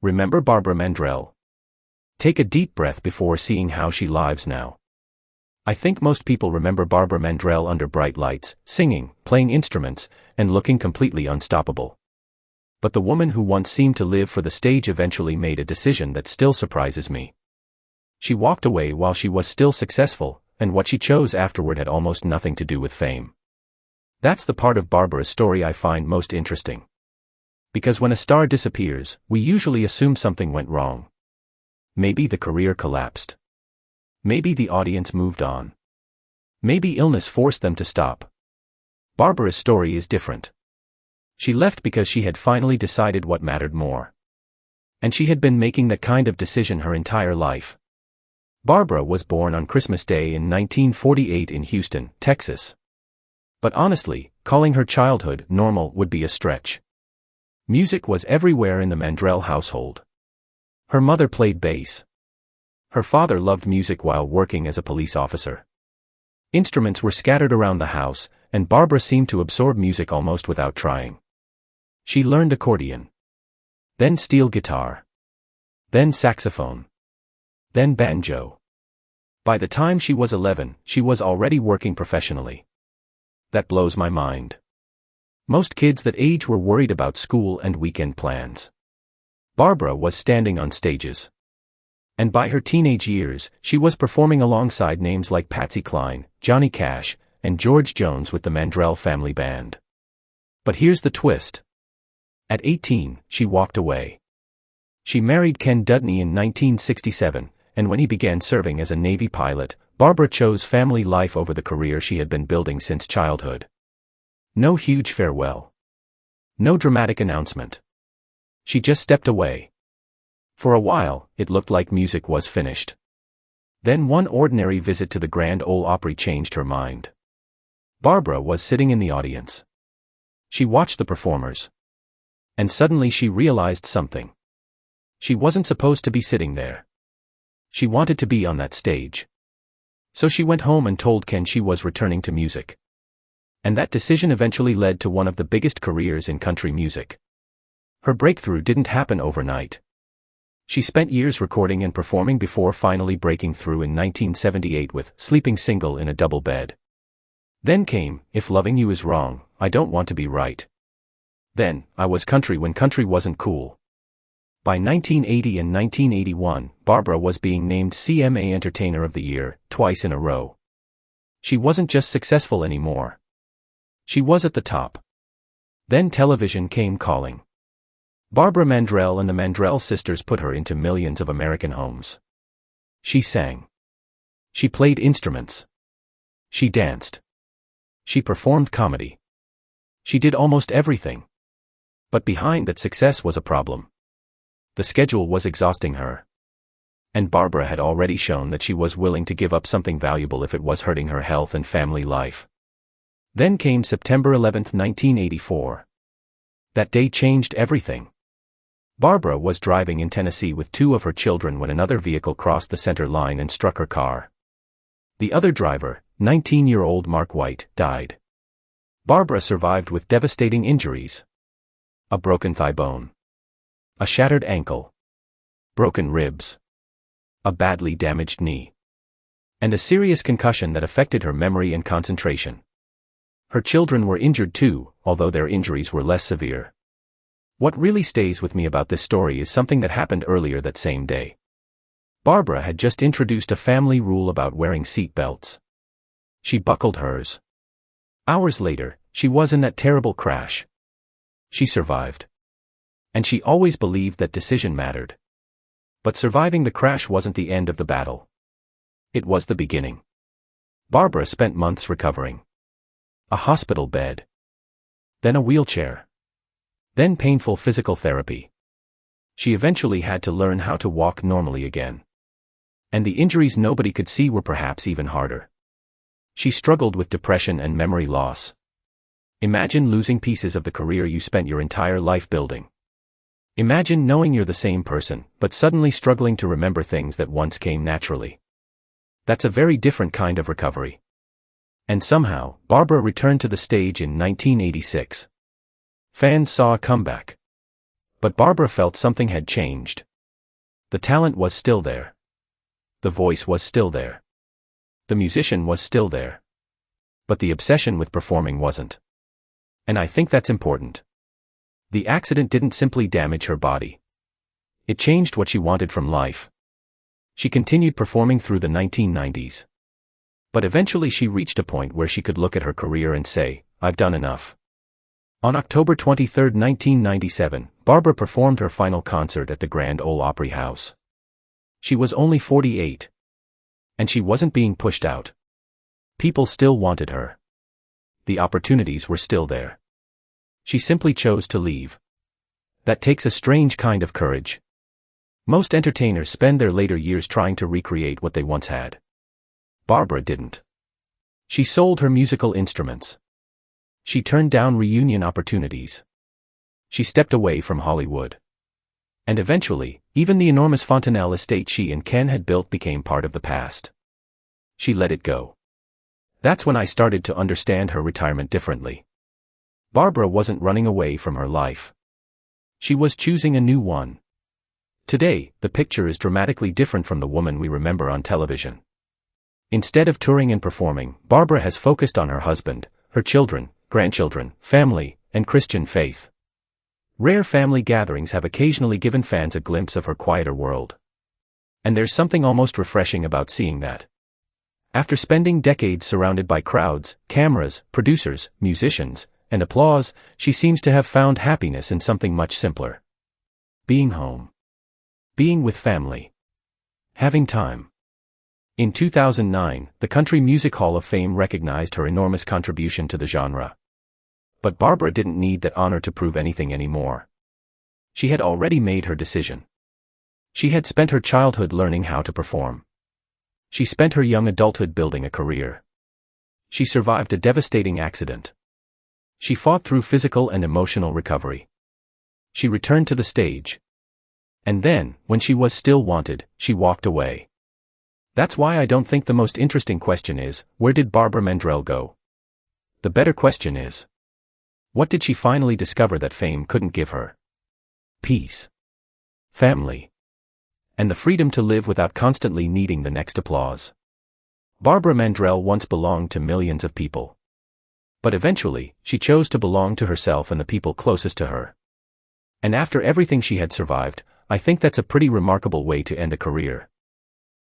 Remember Barbara Mandrell? Take a deep breath before seeing how she lives now. I think most people remember Barbara Mandrell under bright lights, singing, playing instruments, and looking completely unstoppable. But the woman who once seemed to live for the stage eventually made a decision that still surprises me. She walked away while she was still successful, and what she chose afterward had almost nothing to do with fame. That's the part of Barbara's story I find most interesting. Because when a star disappears, we usually assume something went wrong. Maybe the career collapsed. Maybe the audience moved on. Maybe illness forced them to stop. Barbara's story is different. She left because she had finally decided what mattered more. And she had been making that kind of decision her entire life. Barbara was born on Christmas Day in 1948 in Houston, Texas. But honestly, calling her childhood normal would be a stretch. Music was everywhere in the Mandrell household. Her mother played bass. Her father loved music while working as a police officer. Instruments were scattered around the house, and Barbara seemed to absorb music almost without trying. She learned accordion. Then steel guitar. Then saxophone. Then banjo. By the time she was 11, she was already working professionally. That blows my mind. Most kids that age were worried about school and weekend plans. Barbara was standing on stages. And by her teenage years, she was performing alongside names like Patsy Cline, Johnny Cash, and George Jones with the Mandrell Family Band. But here's the twist. At 18, she walked away. She married Ken Dudney in 1967, and when he began serving as a Navy pilot, Barbara chose family life over the career she had been building since childhood. No huge farewell. No dramatic announcement. She just stepped away. For a while, it looked like music was finished. Then one ordinary visit to the Grand Ole Opry changed her mind. Barbara was sitting in the audience. She watched the performers. And suddenly she realized something. She wasn't supposed to be sitting there. She wanted to be on that stage. So she went home and told Ken she was returning to music. And that decision eventually led to one of the biggest careers in country music. Her breakthrough didn't happen overnight. She spent years recording and performing before finally breaking through in 1978 with Sleeping Single in a Double Bed. Then came If Loving You Is Wrong, I Don't Want to Be Right. Then, I Was Country When Country Wasn't Cool. By 1980 and 1981, Barbara was being named CMA Entertainer of the Year, twice in a row. She wasn't just successful anymore. She was at the top. Then television came calling. Barbara Mandrell and the Mandrell sisters put her into millions of American homes. She sang. She played instruments. She danced. She performed comedy. She did almost everything. But behind that success was a problem. The schedule was exhausting her. And Barbara had already shown that she was willing to give up something valuable if it was hurting her health and family life. Then came September 11, 1984. That day changed everything. Barbara was driving in Tennessee with two of her children when another vehicle crossed the center line and struck her car. The other driver, 19-year-old Mark White, died. Barbara survived with devastating injuries. A broken thigh bone. A shattered ankle. Broken ribs. A badly damaged knee. And a serious concussion that affected her memory and concentration. Her children were injured too, although their injuries were less severe. What really stays with me about this story is something that happened earlier that same day. Barbara had just introduced a family rule about wearing seat belts. She buckled hers. Hours later, she was in that terrible crash. She survived. And she always believed that decision mattered. But surviving the crash wasn't the end of the battle. It was the beginning. Barbara spent months recovering. A hospital bed. Then a wheelchair. Then painful physical therapy. She eventually had to learn how to walk normally again. And the injuries nobody could see were perhaps even harder. She struggled with depression and memory loss. Imagine losing pieces of the career you spent your entire life building. Imagine knowing you're the same person, but suddenly struggling to remember things that once came naturally. That's a very different kind of recovery. And somehow, Barbara returned to the stage in 1986. Fans saw a comeback. But Barbara felt something had changed. The talent was still there. The voice was still there. The musician was still there. But the obsession with performing wasn't. And I think that's important. The accident didn't simply damage her body. It changed what she wanted from life. She continued performing through the 1990s. But eventually she reached a point where she could look at her career and say, I've done enough. On October 23, 1997, Barbara performed her final concert at the Grand Ole Opry House. She was only 48. And she wasn't being pushed out. People still wanted her. The opportunities were still there. She simply chose to leave. That takes a strange kind of courage. Most entertainers spend their later years trying to recreate what they once had. Barbara didn't. She sold her musical instruments. She turned down reunion opportunities. She stepped away from Hollywood. And eventually, even the enormous Fontanelle estate she and Ken had built became part of the past. She let it go. That's when I started to understand her retirement differently. Barbara wasn't running away from her life. She was choosing a new one. Today, the picture is dramatically different from the woman we remember on television. Instead of touring and performing, Barbara has focused on her husband, her children, grandchildren, family, and Christian faith. Rare family gatherings have occasionally given fans a glimpse of her quieter world. And there's something almost refreshing about seeing that. After spending decades surrounded by crowds, cameras, producers, musicians, and applause, she seems to have found happiness in something much simpler. Being home. Being with family. Having time. In 2009, the Country Music Hall of Fame recognized her enormous contribution to the genre. But Barbara didn't need that honor to prove anything anymore. She had already made her decision. She had spent her childhood learning how to perform. She spent her young adulthood building a career. She survived a devastating accident. She fought through physical and emotional recovery. She returned to the stage. And then, when she was still wanted, she walked away. That's why I don't think the most interesting question is, where did Barbara Mandrell go? The better question is, what did she finally discover that fame couldn't give her? Peace. Family. And the freedom to live without constantly needing the next applause. Barbara Mandrell once belonged to millions of people. But eventually, she chose to belong to herself and the people closest to her. And after everything she had survived, I think that's a pretty remarkable way to end a career.